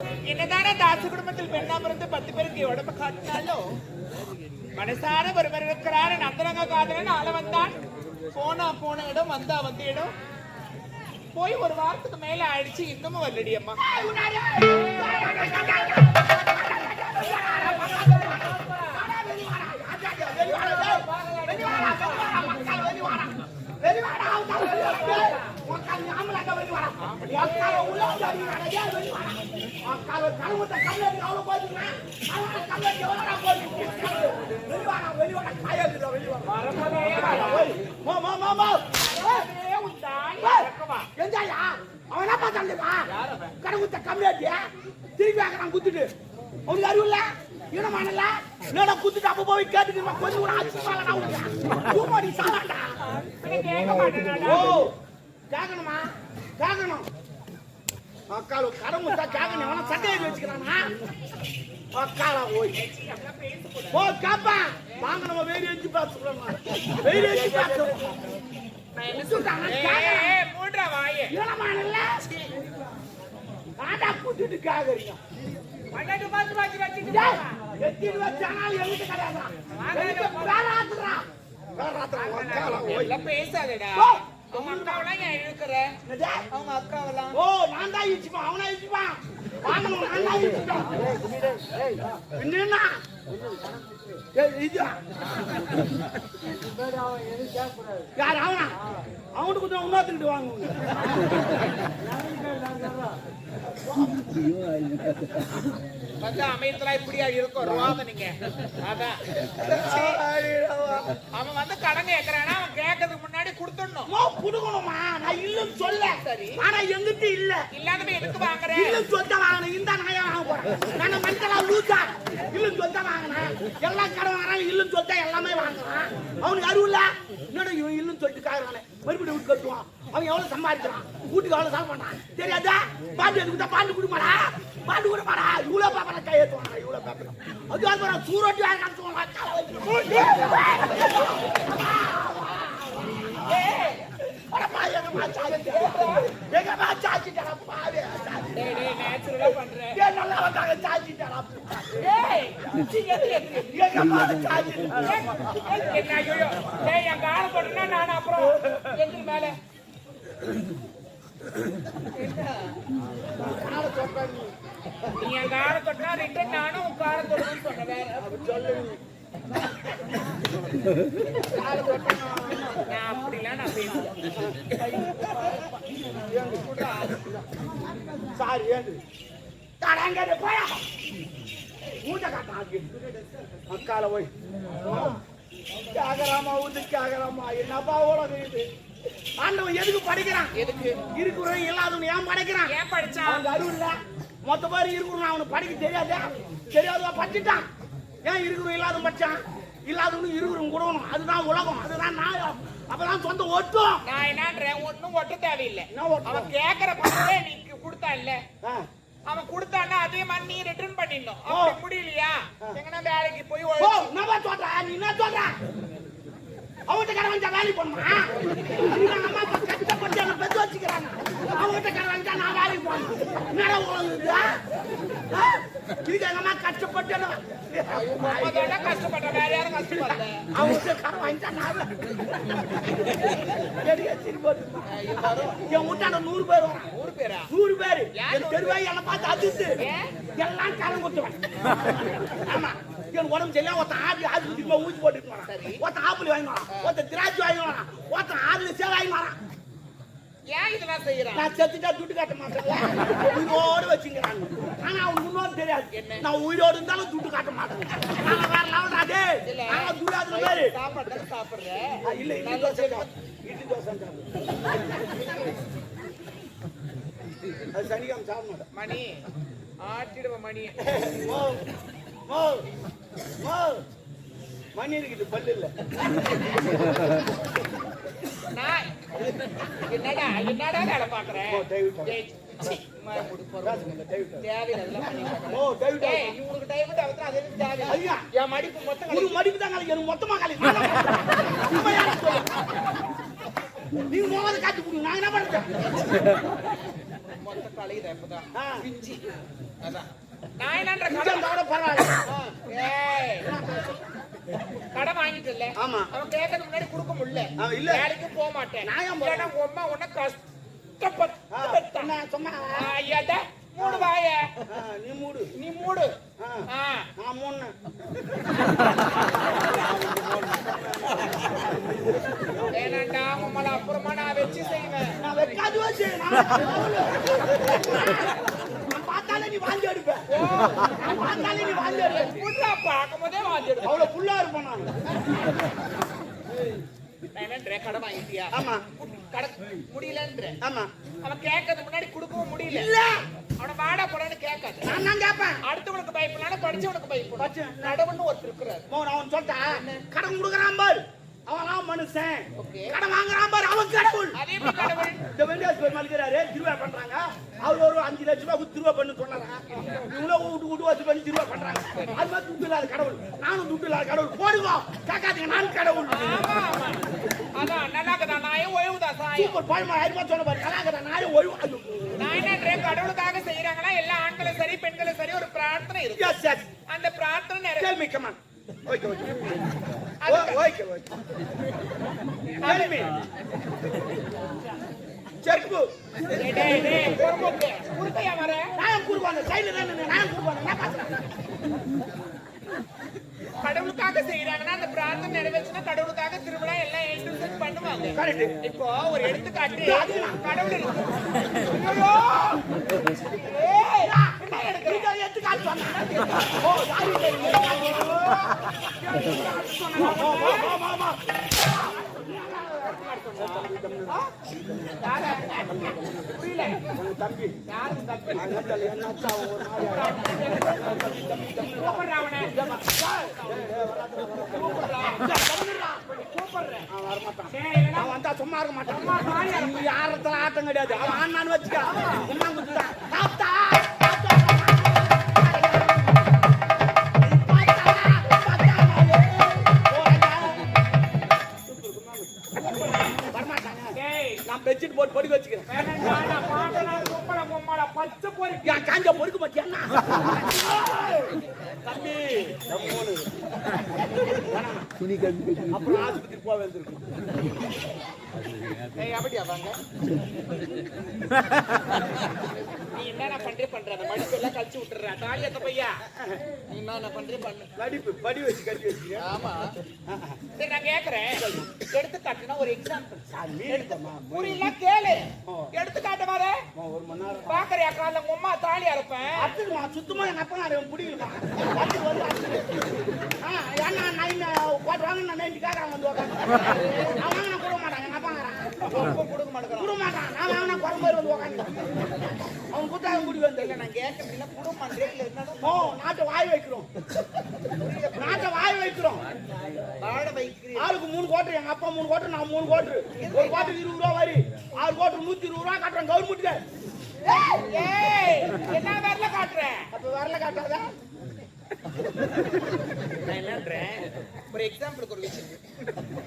என்னதான தாச குடும்பத்தில் பெண்ணா பிறந்து 10 பேருக்கு உடம்பு காட்டினாலும் மனசார ஒருவர் இருக்கிறார். நந்தரங்க காதலன் ஆள வந்தான். போன இடம் வந்த இடம் போய் ஒரு வாரத்துக்கு மேல ஆயிடுச்சு. இன்னமும் வரலடி அம்மா. திருப்பி ஆக்கிறான் குத்துட்டு அவனுக்கு அறிவு இல்ல ஈனமானல என்னடா குத்துட்டு அப்ப போய் கேட்டுட்டு கொஞ்சம் கூட ஆச்சுமாலடா உனக்கு சாலாடா கேட்க மாட்டேனாடா. ஓ கேட்கணுமா கேட்கணும் அக்கால கடமுட்டா கேட்கணும் அவன சட்டையை வச்சுக்கிறானா அக்கால ஓய் ஓ காப்பா வாங்க நம்ம வேறு எஞ்சி பாத்துறோம் வேறு எஞ்சி பாத்துறோம் மூன்றா வாயே ஈனமானல ஆடா குத்துட்டு கேக்குறீங்க மண்ணக்கு பாத்து பாத்து வச்சிட்டு எத்திட்டு வச்சானால எங்கிட்ட கடையாடா வேறாத்துறா அக்கால ஓய் எல்லாம் பேசாதடா. அவங்க அக்காவெல்லாம் ஏன் இழுக்கிற? அவங்க அக்காவெல்லாம் ஓ நான் தான் இழுச்சுப்பான் அவனா இழுச்சுப்பான் வாங்கணும் நான் தான் இழுச்சுப்பான் என்னன்னா இது யார் அவனா அவனுக்கு கொஞ்சம் உண்ணாத்துக்கிட்டு வாங்க வந்து அமையத்துல இப்படியா இருக்கும் ரோத நீங்க. அதான் அவன் வந்து கடன் கேட்கறானா அவன் கேட்கறதுக்கு முன்னாடி கொடுத்துடணும். குடுக்கணுமா நான் இல்லன்னு சொல்ல சரி ஆனா எங்கிட்ட இல்ல இல்லாதவன் எதுக்கு வாங்குறேன்? இல்லன்னு சொல்லிட்டு வாங்கினேன் இந்த நாயா வாங்க போறேன் நான் மஞ்சளா லூசா இல்லன்னு சொல்லிட்டு வாங்கினேன் எல்லாம் கடன் வாங்குறான் இல்லன்னு சொல்லிட்டா எல்லாமே வாங்குறான் அவனுக்கு அறிவு இல்ல என்னோட இவன் இல்லன்னு சொல்லிட்டு காரணம் மறுபடியும் வீட்டு கட்டுவான் அவன் எவ்வளவு சம்பாதிக்கிறான் வீட்டுக்கு எவ்வளவு செலவு பண்ணான் தெரியாதா பாட்டு எடுத்துக்கிட்டா பாட்டு கொடுமாடா பாட்டு கொடுமாடா இவ்வளவு பாப்பா கை ஏற்றுவாங்க இவ்வளவு பாப்பா அது சூரட்டி நான் அப்புறம் எங்க மேல நீ என் கார தொட்டா ரிட்டன் நானும் உன் கார தொட்டணும்னு சொன்னேன். நான் அப்படிலாம் நான் பேசுவேன். சாரி ஏன் போயா மூட்டை காட்டாங்க அக்கால போய் கேகராமா ஊத்து கேகராமா என்னப்பா உலகம் இது ஆண்டவன் எதுக்கு படிக்கிறான்? எதுக்கு இருக்கிறவன் இல்லாதவன் ஏன் படிக்கிறான்? ஏன் படிச்சான்? அவனுக்கு அறிவு இல்ல மொத்த பேர் இருக்கிறவன் அவனுக்கு படிக்க தெரியாதா படிச்சுட்டான். ஏன் இருக்கிறவன் இல்லாத படிச்சான்? இல்லாதவனும் இருக்கிறவங்க கூடணும் அதுதான் உலகம் அதுதான் நாயம் அப்பதான் சொந்த ஒட்டும். நான் என்னன்றேன் ஒன்னும் ஒட்ட தேவையில்லை. அவன் கேக்குற பணத்தை நீ கொடுத்தா இல்ல அவன் கொடுத்தான்னா அதே மாதிரி நீ ரிட்டர்ன் பண்ணிடணும். அப்படி முடியலையா எங்கன்னா வேலைக்கு போய் நான் சொல்றேன் நீ என்ன சொல்ற அவன்கிட்ட கடை வந்தா வேலைக்கு போகணுமா? அம்மா கஷ்டப்பட்டு என்ன பெற்று வச்சுக்கிறாங்க அவங்ககிட்ட கடை வந்தா நான் வேலைக்கு போகணும் என்னடா உலகம் இதுக்கு எங்க அம்மா கஷ்டப்பட்டு கஷ்டப்பட்ட வேற யாரும் கஷ்டப்படல அவங்ககிட்ட கடை வாங்கிட்டா நான் என் வீட்டாண்ட 100 பேர் வரும் 100 பேர் என் தெருவாய் என்ன பார்த்து அதிர்ந்து எல்லாம் கடன் கொடுத்துவேன். ஆமா என் உடம்பு சரியா ஒருத்தன் ஆடு திரும்ப ஊசி போட்டுட்டு வரான் ஒருத்தன் ஆப்பிள் வாங்கி வரான் ஒருத்தன் திராட்சை வாங்கி வரான் ஒருத்தன் ஆடுல சேவை வாங்கி வரான். ஏன் இதெல்லாம் செய்யறான்? நான் செத்துட்டா துட்டு காட்ட மாட்டேன் உயிரோடு வச்சுக்கிறாங்க. ஆனா அவனுக்கு முன்னோடு தெரியாது நான் உயிரோடு இருந்தாலும் துட்டு காட்ட மாட்டேன். நான் வேற லெவல்டாதே நான் துடாதுல பேரு சாப்பிடுறேன் இல்ல இட்லி தோசை அது சனிக்காம சாப்பிட மாட்டேன். மணி ஆட்டிடுவ மணி மணி இருக்குது பல்லு இல்ல என்னடா வேலை பாக்குறேன்? மடிப்பு மொத்தமா நீங்க காட்டி கொடுங்க நான் என்ன பண்றேன் மொத்த கலையுது எப்பதான் அதான் நான் என்னன்ற கொஞ்சம் தவிர பரவாயில்ல. ஏய் கடன் வாங்கிட்டு இல்ல ஆமா. அவன் கேட்கறது முன்னாடி கொடுக்க முடியல இல்ல. வேலைக்கு போக மாட்டேன் நான் ஏன் இல்லைன்னா உங்க அம்மா உன்னை கஷ்டப்பட்டு என்ன சொன்னா ஐயாட்ட மூடு வாய நீ மூடு. நீ மூடு நான் மூணு. ஏனாண்டா உம்மள அப்புறமா நான் வச்சு செய்வேன் நான் வைக்காது வச்சு நான் பார்த்தாலே நீ வாந்தி எடுப்ப. நான் பார்த்தாலே நீ வாந்தி எடுப்ப. புள்ளா பார்க்கும் போதே வாந்தி எடுக்கும் அவ்வளவு புல்லா இருப்பேன் நான். என்னன்ற கடன் வாங்கிட்டியா ஆமா. கடன் முடியலன்ற ஆமா. அவன் கேட்கறது முன்னாடி கொடுக்கவும் முடியல இல்ல அவனை வாடா போடான்னு கேட்காது நான் தான் கேட்பேன். அடுத்தவனுக்கு பயப்படலாம் படிச்சவனுக்கு பயப்படும் படிச்ச- கடவுள்னு ஒருத்தர் இருக்கிறார் அவன் சொல்லிட்டான் கடன் கொடுக்குறான் பாரு அவன் மனுஷன். ஓகே. கடன் வாங்குறான் பாரு அவன் கடவுள். அதே மாதிரி கடவுள் இந்த வெண்டியாஸ் பேர் மலிக்கிறாரு திருவா பண்றாங்க. அவர் ஒரு 5 லட்சம் ரூபாய் கொடுத்து திருவா பண்ணு சொன்னாங்க. இவ்வளவு வீட்டு வச்சு பண்ணி திருவா பண்றாங்க. அது மாதிரி துட்டு இல்லாத கடவுள். நானும் துட்டு இல்லாத கடவுள். போடுங்க கேட்காதீங்க நான் கடவுள். ஆமா ஆமா அதான் நல்லாக்கதா நாயும் ஓய்வுதா சாயம் சூப்பர் பழமா 1000 ரூபாய் சொன்ன பாரு கலாக்கடா நானே ஓய்வு. ஐயோ. நான் என்ன கடவுளுக்காக செய்யறாங்களா எல்லா ஆண்களும் சரி பெண்களும் சரி ஒரு பிரார்த்தனை இருக்கு Yes, yes. அந்த பிரார்த்தனை நிறைய Tell me, come on. Okay, okay. Okay, okay. Tell me. செருப்பு. குறுக்கையா வர நான் குறுவாங்க சைடுல தான் நான் குறுவாங்க நான் பாக்குறேன். கடவுளுக்காக செய்யறாங்கன்னா அந்த பிரார்த்தனை நிறைவேற்றினா கடவுளுக்காக திருவிழா எல்லாம் எழுந்து பண்ணுவாங்க கரெக்ட். இப்போ ஒரு எடுத்துக்காட்டு கடவுள் இருக்கு. ஐயோ! ஏய், என்ன எடுக்கிற? இத எடுத்துக்காட்டு சொன்னா. ஓ, சாரி. யார? புரியல. தம்பி யாரு தப்பு? என்ன அச்சா ஒரு நாயா. கூப்பிடுறா அவனை. அவன் வந்தா சும்மா இருக்க மாட்டான். நீ யாரத்துல ஆட்டம் கிடையாது. அவன் ஆனான்னு வச்சுக்க. உம்மா குத்துடா. தாத்தா. நான் பெட்ஷீட் போட்டு பொறுக்க வச்சுக்கிறேன். பச்சை போய் என் காஞ்ச பொறுக்க மாட்டியா தம்பி அப்புறம் ஆஸ்பத்திரி போக வேண்டியிருக்கும். அப்படியா வாங்க நீ என்ன பண்ற அந்த மடிப்பு எல்லாம் கழிச்சு விட்டுற தாலியத்த பையா நீ என்ன பண்ற பண்ணு நடிப்பு படி வச்சு கட்டி வச்சுக்க. ஆமா சரி நான் கேக்குறேன் எடுத்துக்காட்டுனா ஒரு எக்ஸாம்பிள் புரியல கேளு எடுத்துக்காட்டு மாதிரி ஒரு மணி நேரம் பாக்குறியா காலைல உங்க அம்மா தாலி அறுப்பேன் அத்துக்குமா சுத்தமா எங்க அப்பா நான் பிடிக்கலமா அத்து வந்து அத்து ஏன்னா நான் போட்டு வாங்க நான் நைட்டுக்காக வந்து உட்காந்து நான் வாங்கினா கொடுக்க மாட்டாங்க எங்க அப்பா கொடுக்க மாட்டேங்கிறான் கொடுக்க மாட்டான் நான் வாங்கினா குழம்பு வந்து உட்காந்து அவன் குத்தாங்க முடி வந்து இல்ல நான் கேட்கறதுல குடும்ப இல்ல என்னதான் ஓ நாட்டை வாய் வைக்கிறோம் நாட்டை வாய் வைக்கிறோம் வாழ வைக்கிறீங்க ஆளுக்கு 3 கோட்டர் எங்க அப்பா 3 கோட்டர் நான் 3 கோட்டர் ஒரு கோட்டர் 20 ரூபா வரி 6 கோட்டர் 120 ரூபா கட்டுறேன் கவர்மெண்ட்டுக்கு. ஏய் என்ன வரல காட்டுற அப்ப வரல காட்டாதா நான் என்னன்றேன் ஒரு எக்ஸாம்பிளுக்கு ஒரு விஷயம்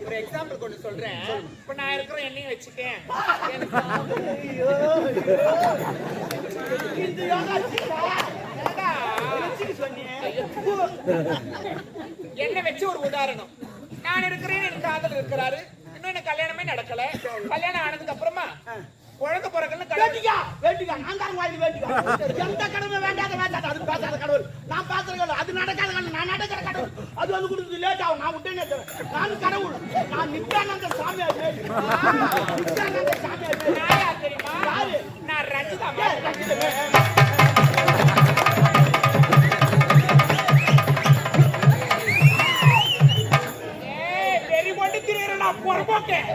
ஒரு எக்ஸாம்பிளுக்கு ஒன்று சொல்றேன் இப்ப நான் இருக்கிற எண்ணெயும் வச்சுக்கேன் இந்த யோகா என்ன வச்சு ஒரு உதாரணம் நான் இருக்கிறேன் என் காதல் இருக்கிறாரு இன்னும் எனக்கு கல்யாணமே நடக்கல கல்யாணம் ஆனதுக்கு அப்புறமா குழந்தை பிறகுன்னு வேண்டிக்கா வேண்டிக்கா நான் தான் வாங்கி வேண்டிக்கா எந்த கடமை வேண்டாத வேண்டாத அது பேசாத கடவுள் நான் பேசுற கடவுள் அது நடக்காத கடவுள் நான் நடக்கிற கடவுள் அது வந்து கொடுத்து லேட் ஆகும் நான் விட்டேனே நான் கடவுள் நான் நித்யானந்த சாமியார் நித்யானந்த சாமியார் நான் யார் தெரியுமா நான் ரஞ்சிதா வெறி கொண்டு திரியற நான் பொறப்போக்கேன்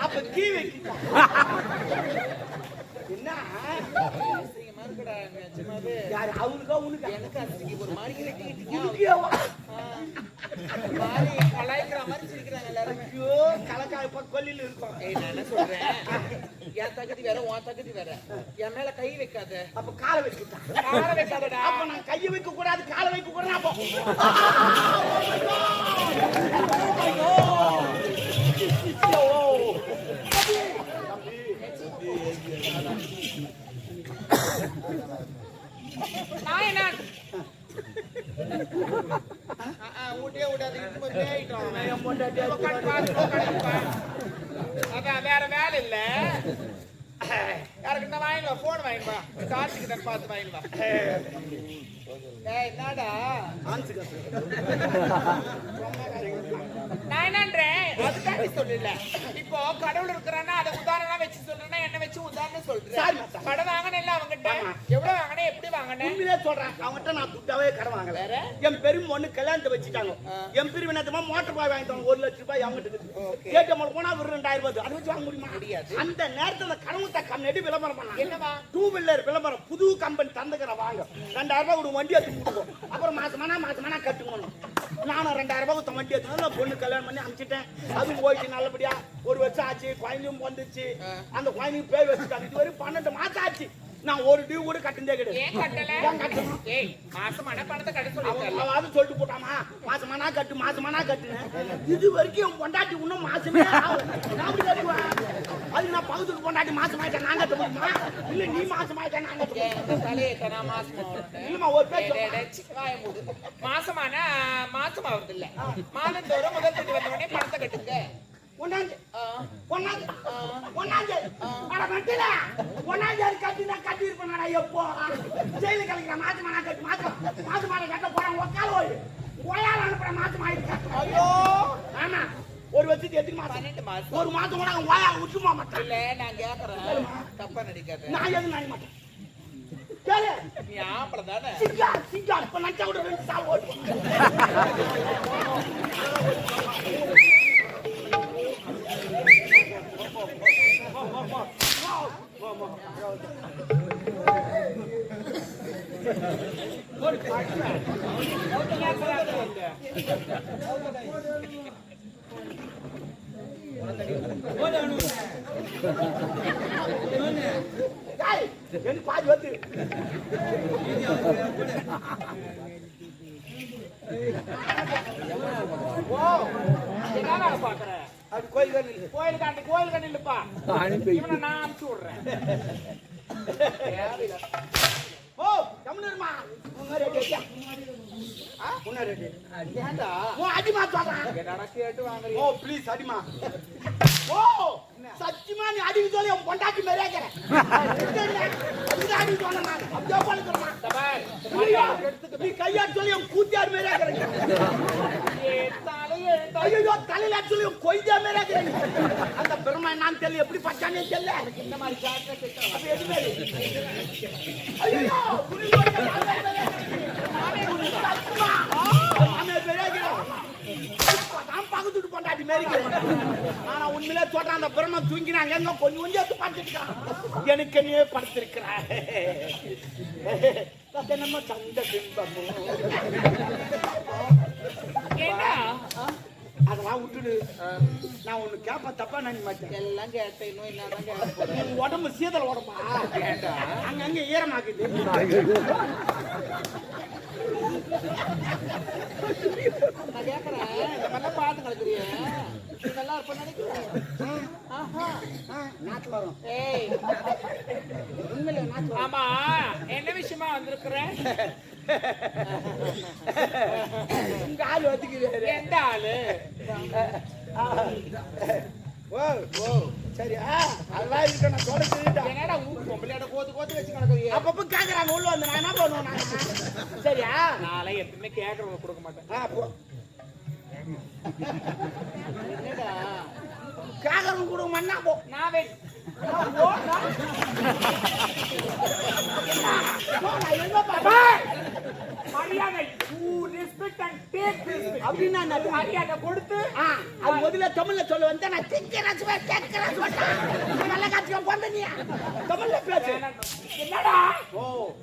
அப்ப கீ வைக்கிட்டா என்ன யாரு அவனுக்கா உனக்கு எனக்கு ஒரு மாதிரி கலாய்க்கிற மாதிரி சிரிக்கிறாங்க எல்லாரும் ஐயோ கலக்காய் கொல்லில இருக்கும் நான் என்ன சொல்றேன் என் தகுதி வேற உன் தகுதி வேற என் மேல கை வைக்காத அப்ப காலை வைக்கிட்டா காலை வைக்காதடா அப்ப நான் கையை வைக்க கூடாது காலை வைக்க கூடாது அப்போ பொண்டாட்டி உட்காந்து பார்த்து உட்காந்துப்பா. அதான் வேற வேலை இல்ல. யாருக்கு என்ன வாங்கிடுவா, போன் வாங்கிடுவா, கார்த்திக்கு தான் பார்த்து வாங்கிடுவா. என்னடா நான் என்னன்றேன், அதுக்காண்டி சொல்லல. இப்போ கடவுள் இருக்கிறான்னா அதை உதாரணம் வச்சு சொல்றேன்னா என்ன வச்சு உதாரணம் சொல்றேன். கடை வாங்கினேன் அவங்ககிட்ட, எவ்வளவு வாங்கினேன், எப்படி வாங்கினேன் உண்மையிலே சொல்றேன். அவங்ககிட்ட நான் துட்டாவே கடை வாங்கல. என் பெரும் பொண்ணு கல்யாணத்தை வச்சுட்டாங்க. என் பெரும் என்னமா மோட்டர் பாய் வாங்கிட்டாங்க 1 லட்சம் ரூபாய் அவங்ககிட்ட. கேட்டவங்க போனா ஒரு 2000 ரூபாய் அதை வச்சு வாங்க முடியுமா? முடியாது. அந்த நேரத்துல கடவுத்த கண்ணடி விளம்பரம் பண்ணாங்க. என்னவா? 2 வீலர் விளம்பரம், புது கம்பெனி தந்துக்கிற வாங்க 2000 ரூபாய் ஒரு வண்டி எடுத்து கொடுக்கும். அப்புறம் மாசமானா கட்டுக்கணும். நானும் 2000 ரூபாய் கொடுத்த வண்டி எடுத்து பொண்ணு கல்யாணம் பண்ணி அனுப்பிச்சிட்டேன். அதுவும் போயிட்டு நல்லபடியா 1 வருஷம் ஆச்சு. குழந்தையும் வந்துச்சு. அந்த குழந்தைக்கு பேர் வச்சுட்டாங்க. இது வரைக்கும் 12 மாசம் ஆச்சு. நான் ஒரு டியூ கூட கட்டுனதே கிடையாது. ஏன் கட்டல? ஏன் கட்டணும்? ஏய் மாசமான பணத்தை கட்ட சொல்லிருக்கல. அவன் சொல்லிட்டு போட்டாமா மாசமானா கட்டுனேன். இது வரைக்கும் என் பொண்டாட்டி இன்னும் மாசமே ஆகல. நான் அப்படி கட்டுவேன். அது நான் பகுதிக்கு பொண்டாட்டி மாசமாயிட்டேன் நான் கட்ட முடியுமா? இல்ல நீ மாசமாயிட்டேன் நான் கட்டுவேன். தலையேட்ட நான் மாசம் இல்லமா ஒரு பேச்சு வாய மூடு. மாசமானா மாசம் ஆகுது இல்ல. மாதந்தோறும் முதல் தேதி வந்த உடனே பணத்தை கட்டுங்க. ஒன்னாஞ்சு அட மட்டில ஒன்னாஞ்சு கட்டி இருப்பேன். எப்போ ஜெயிலு கலைக்கிற மாசமான கட்ட போறேன். உக்கால போய் ஒயால அனுப்புற மாசமாயிருக்கு. ஐயோ ஆமா ஒரு வருஷத்துக்கு 8 மாசம் 12 மாசம். ஒரு மாசம் கூட அவன் வாயா விட்டுமா மாட்டான். இல்ல நான் கேக்குறேன், தப்பா நடிக்காத. நான் எதுவும் நினைக்க மாட்டேன். கேளு நீ ஆம்பளை தானே? சிங்கா இப்ப நச்சா கூட 2 சால் ஓட்டு. எனக்கு பாதி வந்து என்ன பாக்குற? அது கோயில் கண்ணு இல்லப்பா. இவனை நான் அனுப்பிச்சு விடுறேன். ஓ தமிழ்மா ஏண்டா அடிமா சொல்றேன். என்னடா கேட்டு வாங்குறீங்க? ஓ ப்ளீஸ் அடிமா. ஓ சத்தியமா நீ அடிக்க சொல்லி உன் பொண்டாட்டி மாதிரியே இருக்கிறேன். அடிக்க சொன்ன நான் அப்படியே பண்ணுறேன். நீ கையாட்டு சொல்லி உன் கூத்தியார் மாதிரியே இருக்கிறேன். ஐயோ தலையில சொல்லி உன் கொய்தா மாதிரியே இருக்கிறேன். அந்த பெருமை நான் தெரியல எப்படி பச்சானே தெரியல. இந்த மாதிரி சாப்பிட்டு ஐயோ பக்கத்துட்டு பொண்டாட்டி மேரிக்கிறேன். ஆனா உண்மையிலே சொல்றேன் அந்த பிரம்ம தூங்கினாங்க எங்க கொஞ்சம் கொஞ்சம் படுத்திருக்கான். எனக்கு நீ படுத்திருக்கிறான். நம்ம சந்த பின்பமும் அதெல்லாம் விட்டுடு. நான் ஒண்ணு கேப்ப தப்பா நினைக்க மாட்டேன். எல்லாம் கேட்ட இன்னும் என்னதான் கேட்க உடம்பு சீதல் உடம்பா கேட்டா அங்கங்க ஈரமாக்குது. நான் கேக்குறேன், இந்த மாதிரிலாம் பார்த்து கலக்குறிய இதெல்லாம் இருப்ப நினைக்கிறேன். நாட்டு வரும். ஏய் உண்மையில நாட்டு ஆமா என்ன விஷயமா வந்திருக்கிறேன்? உங்க ஆள் வந்துக்கிறாரு. எந்த ஆளு? ஓ ஓ சரி அதெல்லாம் இருக்க நான் சொல்ல. என்னடா ஊர் பொம்பளையோட கோத்து வச்சு கிடக்குறிய? அப்பப்ப கேக்குறாங்க உள்ள வந்து நான் என்ன பண்ணுவேன் நான்? சரியா நாளை எப்பவுமே கேக்குறவங்க கொடுக்க மாட்டேன். என்னடா கேக்குறவங்க கொடுக்க மண்ணா போ. நான் வெயிட் மரியாதை அப்படின்னா மரியாதை கொடுத்து அது முதல்ல தமிழ்ல சொல்ல வந்து நான் தமிழ்ல பேசு. என்னடா ஓ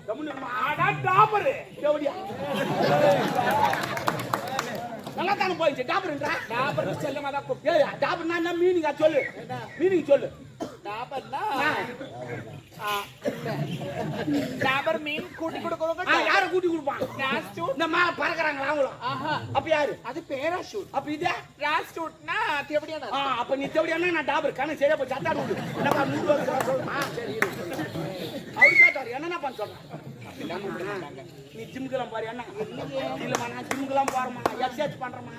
தமிழ் டாபரு எப்படியா நல்லா தானே போயிடுச்சு. டாபர்ன்றா டாபர் செல்லமா தான் கூப்பிட்டு. டாபர்னா என்ன மீனிங்கா சொல்லு. மீனிங் சொல்லு. டாபர்னா டாபர் மீன் கூட்டி கொடுக்கறவங்க யார கூட்டி கொடுப்பான்? ராஸ்டூட். இந்த மேல பறக்குறாங்களா அவங்களும்? அப்ப யாரு? அது பேராஷூட். அப்ப இது ராஸ்டூட்னா தேவடியான. அப்ப நீ தேவடியானா நான் டாபர் கணக்கு சரியா போய் சத்தாடு விடு. என்னப்பா 100 வருஷம் சொல்லுமா? சரி அவரு கேட்டாரு என்னன்னா பண்ண சொல்றேன். நீ ஜிம்முக்கெல்லாம் போறியா என்ன இல்லம்மா நான் ஜிம்முக்கெல்லாம் போறேம்மா எக்ஸசைஸ் பண்றேம்மா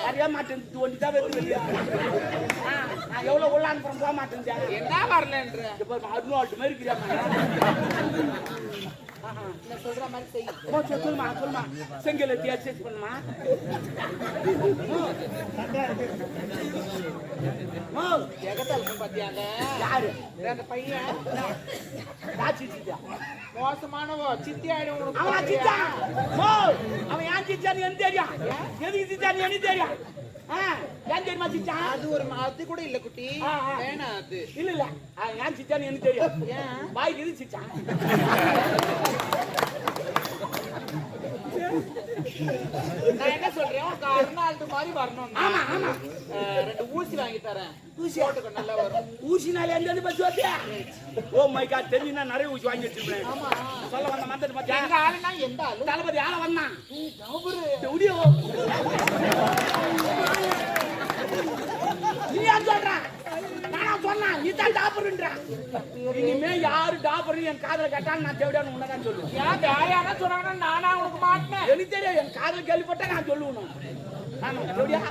நிறைய மாட்டேன் ஒண்டி தான் வெத்து வெளியா நான் எவ்வளவு உள்ள அனுப்புறேன் போக மாட்டேன் என்ன வரலன்ற இப்போ அட்வால்ட் மாதிரி இருக்கிறாமா சொல்ற மாதிரி செய் சொல்லுமா சொல்லுமா செங்கல் எடுத்து எக்ஸசைஸ் பண்ணுமா பாத்தியாங்க யாரு அந்த பையன் மோசமானவோ சித்தி ஆயிடும் அவன் சித்தா அவன் ஏன் சித்தான்னு எனக்கு தெரியும் எதுக்கு சித்தான்னு எனக்கு தெரியும் ஏன் தெரியுமா சித்தா அது ஒரு அது கூட இல்ல குட்டி வேணாம் அது இல்ல இல்ல ஏன் சித்தான்னு எனக்கு தெரியும் பாய்க்கு எது சித்தா நான் என்ன சொல்றேன் கர்நால்டு மாதிரி வரணும் ஆமா ஆமா 2 ஊசி வாங்கி தரேன் ஊசி போட்டுக்க நல்லா வரும் ஊசினால எந்த பஸ் வரதே ஓ மை காட் தெரியுனா நிறைய ஊசி வாங்கி வச்சிருக்கேன் ஆமா சொல்ல வந்த மந்தது பாத்தியா எங்க ஆளுனா எந்த ஆளு தளபதி ஆள வந்தான் அவரு டவுடியோ நீ ஏன் சொல்ற நானா சொன்னா நீ தான் டாப்பர்ன்ற இனிமே யாரு டாப்பர் என் காதல கேட்டான்னு நான் தேவடியான்னு உன்னதான் சொல்லுவேன் ஏன் யாரா சொன்னாங்கன்னா நானா உனக்கு மாட்டேன் எனக்கு தெரியும் என் காதல் கேள்விப்பட்டா நான் சொல்லுவேன் ஆமா தேவடியா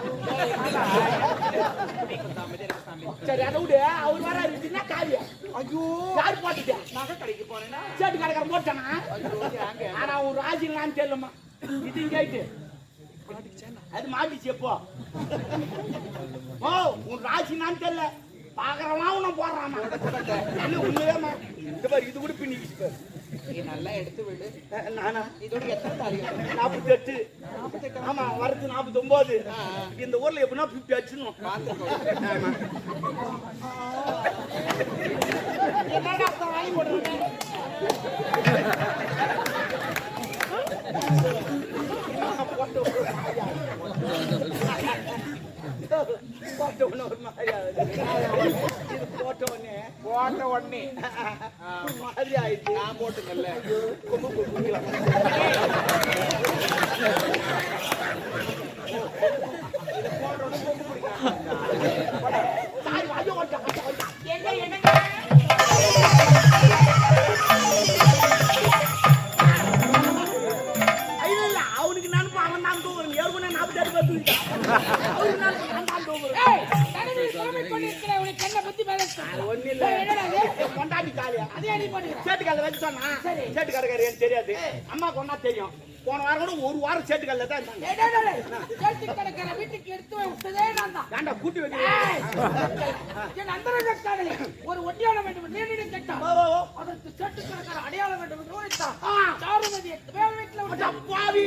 சரி அதை விடு அவர் வர இருக்குன்னா காவியா ஐயோ யாரு போட்டுட்டேன் நகை கடைக்கு போனேன்னா சேட்டு கடைக்காரன் போட்டானா ஐயோ ஆனா ஒரு ராஜிங்களான்னு தெரியலமா இது கேட்டு அது மாட்டிச்சு எப்போ ஓ உன் ராசினான்னு தெரியல பாக்குறவன் உன்ன போடுறாமா இல்ல உண்மையாமா இந்த பாரு இது கூட பின்னிக்கிச்சு நீ நல்லா எடுத்து விடு நானா இதோட எத்தனை தாலி 48 ஆமா வரது 49 இந்த ஊர்ல எப்படின்னா 50 அடிச்சுணும் என்னடா தாய் போடுறீங்க போட்ட உடனே மாதிரி ஆயிடுச்சு நான் போட்டுங்கல்ல அவனுக்கு நினைப்பு அவன் தான் தூங்குறேன் ஏற்கனவே 48 ஒண்ணு இல்ல கொண்டாடி காலியா சேட்டுக்கால வச்சு சொன்னா சேட்டுக்காரக்காரி எனக்கு தெரியாது அம்மா கொண்டா தெரியும் போன வாரம் கூட ஒரு வாரம் சேட்டுக்கால தான் இருந்தாங்க வீட்டுக்கு எடுத்து விட்டதே நான் தான் ஏண்டா கூட்டி வைக்க என் அந்தரங்க ஒரு ஒட்டியான வேண்டும் நீரிட கேட்டான் அதற்கு சேட்டுக்காரக்கார அடையாளம் வேண்டும் என்று ஓடித்தான் சாருமதி வேற வீட்டுல பாவி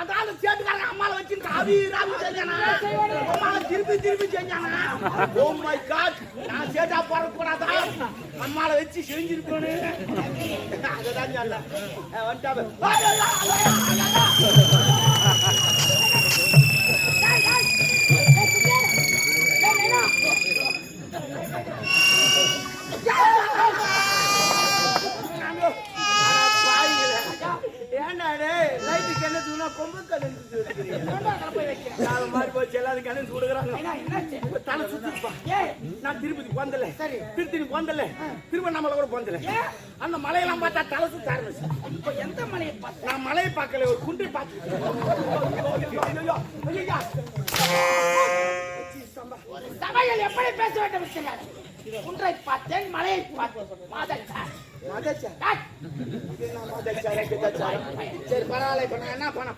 அதால சேட்டுக்காரங்க அம்மால வச்சு ராவி ராவி செஞ்சானா அம்மால திருப்பி செஞ்சானா ஓ மை காட் நான் சேட்டா போற கூடாதா அம்மால வச்சு செஞ்சிருக்கோனே அததான் சொல்ல வந்துட்டாவே ஏன்டா லைட்டுக்கு என்ன தூணா கொம்பு கலந்து மாதிரி போச்சு எல்லாரும் கலந்து கொடுக்குறாங்க தலை சுத்திப்பா நான் திருப்பதி போந்தல திருத்தணி போந்தல திருவண்ணாமலை கூட போந்தல அந்த மலையெல்லாம் பார்த்தா தலை சுத்த ஆரம்பிச்சு இப்ப எந்த மலையை பார்த்து நான் மலையை பார்க்கல ஒரு குன்றை பார்த்து சபையில் எப்படி பேச வேண்டும் இருக்கிறார் குன்றை பார்த்தேன் மலையை பார்த்தேன் சரி பரவாயில்ல இப்ப நான் என்ன பண்ண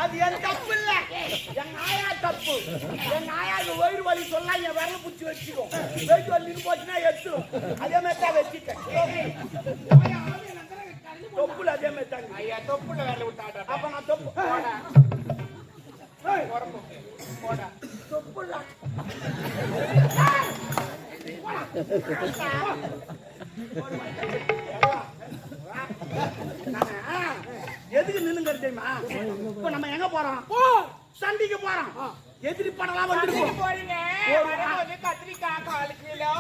அது என் தப்பு இல்ல என் ஆயா தப்பு என் ஆயாக்கு வயிறு வலி சொல்ல என் விரல புடிச்சு வச்சுக்கும் வயிறு வலி போச்சுன்னா எடுத்துரும் அதே மாதிரி தான் வச்சுட்டேன் தொப்புல அதே மாதிரி தாங்க ஐயா தொப்புல வேலை விட்டாடா அப்ப நான் தொப்பு போடா போடா தொப்புல எதுக்கு நின்னுங்க தெரியுமா இப்ப நம்ம எங்க போறோம் சண்டைக்கு போறோம் எதிரி படலாம் வந்துருக்கோம் போறீங்க வரும்போது கத்திரிக்காய் 1/4 கிலோ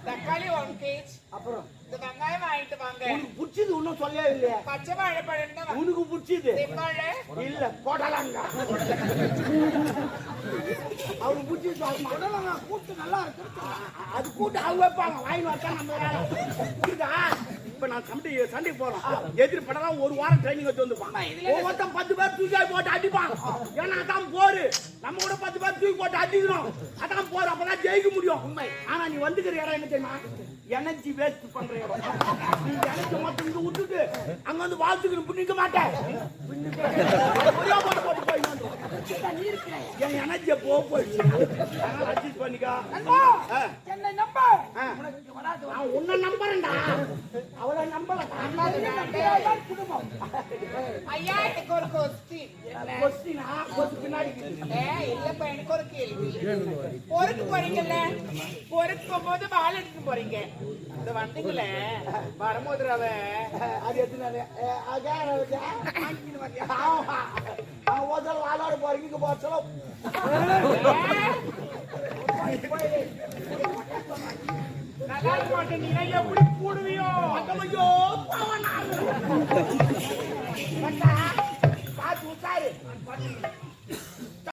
தக்காளி 1 kg. அப்புறம் இந்த வெங்காயம் வாங்கிட்டு வாங்க. உனக்கு பிடிச்சது ஒன்றும் சொல்லவே இல்லையா? பச்சை வாழைப்பழம் தான். உனக்கு பிடிச்சது செவ்வாழை இல்ல போடலாங்க. அவனுக்கு பிடிச்சது போடலாங்க. கூட்டு நல்லா இருக்கு. அது கூட்டு அவங்க வைப்பாங்க. வாங்கி வச்சா நம்ம வேலை. புரியுதா? இப்ப நான் சண்டை போறோம். எதிரி படம் ஒரு வாரம் ட்ரைனிங் வச்சு வந்துப்பான். ஒவ்வொருத்தன் 10 பேர் தூக்கி போட்டு அடிப்பான். ஏன்னா அதான் போரு. நம்ம கூட 10 பேர் தூக்கி போட்டு அடிக்கணும். அதான் போர். அப்பதான் ஜெயிக்க முடியும். உண்மை. ஆனா நீ வந்துக்கிற இடம் என்ன தெரியுமா? எனர்ஜி வேஸ்ட் பண்ற இடம். நீ எனர்ஜி மட்டும் இங்க விட்டுட்டு அங்க வந்து வாழ்த்துக்கு நிக்க மாட்டேன். ஒரே போட்டு போட்டு போய் என் எனர்ஜியை போயிடுச்சு. அதனால அட்ஜஸ்ட் பண்ணிக்கா. என்னை நம்ப உனக்கு வராது. நான் உன்னை நம்புறேன்டா. அவளை நம்பல. குடும்பம் ஐயா எனக்கு ஒரு கொஸ்டின். கொஸ்டினா கொஸ்டின் பின்னாடி இல்லப்பா எனக்கு ஒரு கேள்வி. பொறுக்கு போறீங்கல்ல, பொறுக்கும் போது பால் எடுத்துட்டு போறீங்க. இந்த வந்தீங்களே வரும்போது அவ அது எத்தனை ஆளோட போறீங்க போற சொல்ல நல்லா இருக்க மாட்டேன். நீ எப்படி போடுவியோ? ஐயோ பார்த்து உட்காரு.